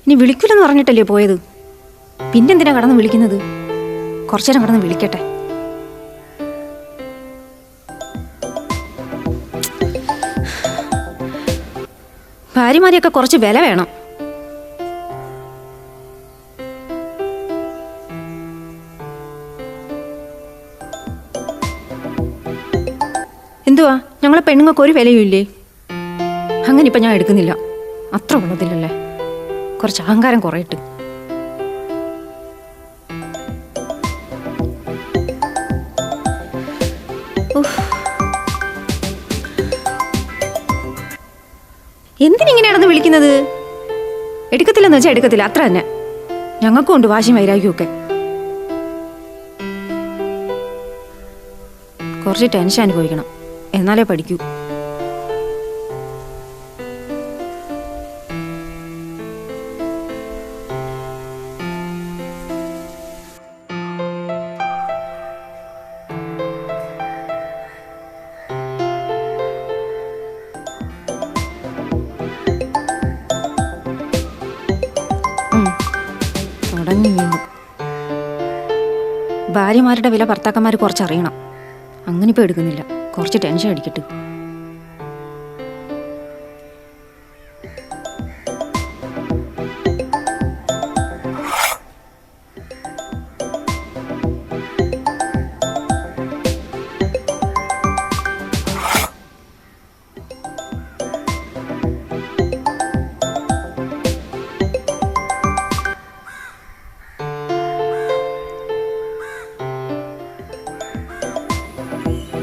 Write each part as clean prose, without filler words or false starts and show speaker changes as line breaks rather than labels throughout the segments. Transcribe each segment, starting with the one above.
നീ വിളിക്കൂലെന്ന് പറഞ്ഞിട്ടല്ലേ പോയത്? പിന്നെന്തിനാ കടന്ന് വിളിക്കുന്നത്? കുറച്ചേരം കടന്ന് വിളിക്കട്ടെ. ഭാര്യമാരെയൊക്കെ കുറച്ച് വില വേണം. എന്തുവാ, ഞങ്ങളെ പെണ്ണുങ്ങൾക്ക് ഒരു വിലയും ഇല്ലേ? അങ്ങനെ ഇപ്പം ഞാൻ എടുക്കുന്നില്ല. അത്ര ഉള്ളതില്ലല്ലേ, കുറച്ച് അഹങ്കാരം കുറയിട്ട്. എന്തിനിങ്ങനെ നടന്ന് വിളിക്കുന്നത്? എടുക്കത്തില്ലെന്ന് വെച്ചാൽ എടുക്കത്തില്ല, അത്ര തന്നെ. ഞങ്ങൾക്കും ഉണ്ട് വാശിയും വൈരാഗ്യവും ഒക്കെ. കുറച്ച് ടെൻഷൻ അനുഭവിക്കണം, എന്നാലേ പഠിക്കൂ. തുടങ്ങി വീണ്ടും. ഭാര്യമാരുടെ വില ഭർത്താക്കന്മാർ കുറച്ചറിയണം. അങ്ങനെ ഇപ്പോൾ എടുക്കുന്നില്ല, കുറച്ച് ടെൻഷൻ അടിക്കട്ടെ.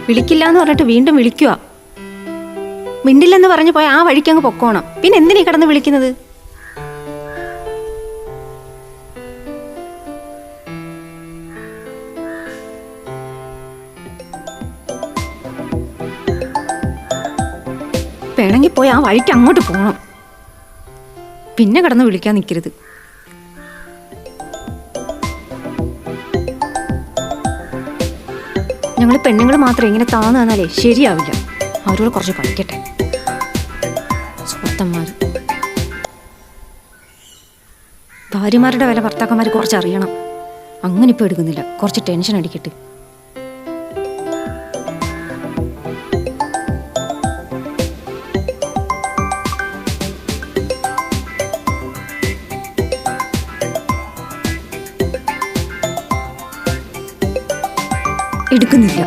വിളിക്കില്ല എന്ന് പറഞ്ഞിട്ട് വീണ്ടും വിളിക്കുക. മിണ്ടില്ലെന്ന് പറഞ്ഞു പോയി ആ വഴിക്ക് അങ്ങ് പൊക്കോണം. പിന്നെ എന്തിനാ കിടന്ന് വിളിക്കുന്നത്? വേണമെങ്കിൽ പോയി ആ വഴിക്ക് അങ്ങോട്ട് പോകണം. പിന്നെ കിടന്ന് വിളിക്കാൻ നിൽക്കരുത്. ഞങ്ങൾ പെണ്ണുങ്ങൾ മാത്രം ഇങ്ങനെ താന്നു തന്നാലേ ശരിയാവില്ല. അവരോട് കുറച്ച് കളിക്കട്ടെ. സ്വത്തന്മാർ ഭാര്യമാരുടെ വില ഭർത്താക്കന്മാർ കുറച്ച് അറിയണം. അങ്ങനെ ഇപ്പോൾ എടുക്കുന്നില്ല, കുറച്ച് ടെൻഷൻ അടിക്കട്ടെ. എടുക്കുന്നില്ല.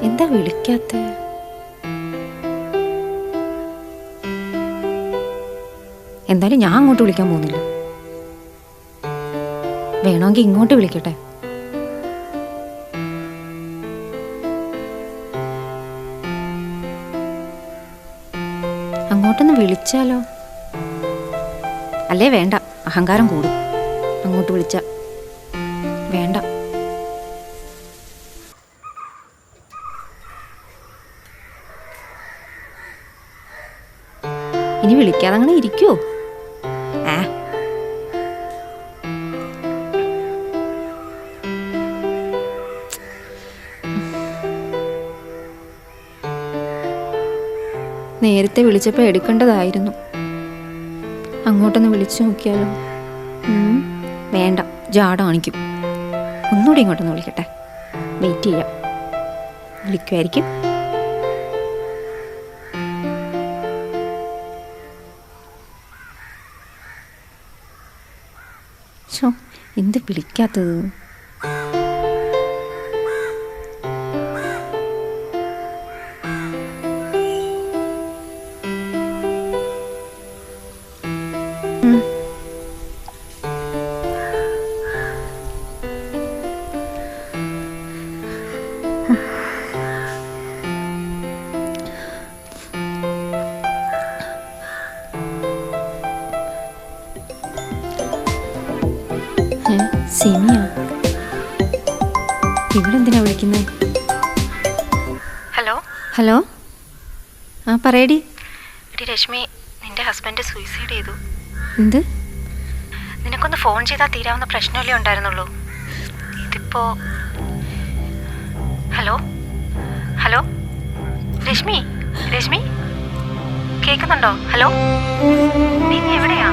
എന്താ വിളിക്കാത്ത? എന്തായാലും ഞാൻ അങ്ങോട്ട് വിളിക്കാൻ പോകുന്നില്ല. വേണമെങ്കിൽ ഇങ്ങോട്ട് വിളിക്കട്ടെ. അങ്ങോട്ടൊന്ന് വിളിച്ചാലോ? അല്ലേ വേണ്ട, അഹങ്കാരം കൂടും. അങ്ങോട്ട് വിളിച്ച വേണ്ട. ഇനി വിളിക്കാതെ അങ്ങനെ ഇരിക്കുവോ? നേരത്തെ വിളിച്ചപ്പോൾ എടുക്കേണ്ടതായിരുന്നു. അങ്ങോട്ടൊന്ന് വിളിച്ചു നോക്കിയാലോ? വേണ്ട, ജാട കാണിക്കും. ഒന്നുകൂടി ഇങ്ങോട്ടൊന്ന് വിളിക്കട്ടെ. വെയിറ്റ് ചെയ്യാം, വിളിക്കുമായിരിക്കും. എന്ത് വിളിക്കാത്തത്? സിമിയ, ഇവിടെ എന്തിനാ വിളിക്കുന്നത്?
ഹലോ.
ഹലോ, ആ പറയടി.
എടി രശ്മി, നിന്റെ ഹസ്ബൻഡ് സൂയിസൈഡ് ചെയ്തു.
എന്ത്?
നിനക്കൊന്ന് ഫോൺ ചെയ്താൽ തീരാവുന്ന പ്രശ്നമല്ലേ ഉണ്ടായിരുന്നുള്ളൂ. ഇതിപ്പോ... ഹലോ ഹലോ രശ്മി, രശ്മി കേൾക്കുന്നുണ്ടോ? ഹലോ, നീ എവിടെയാ?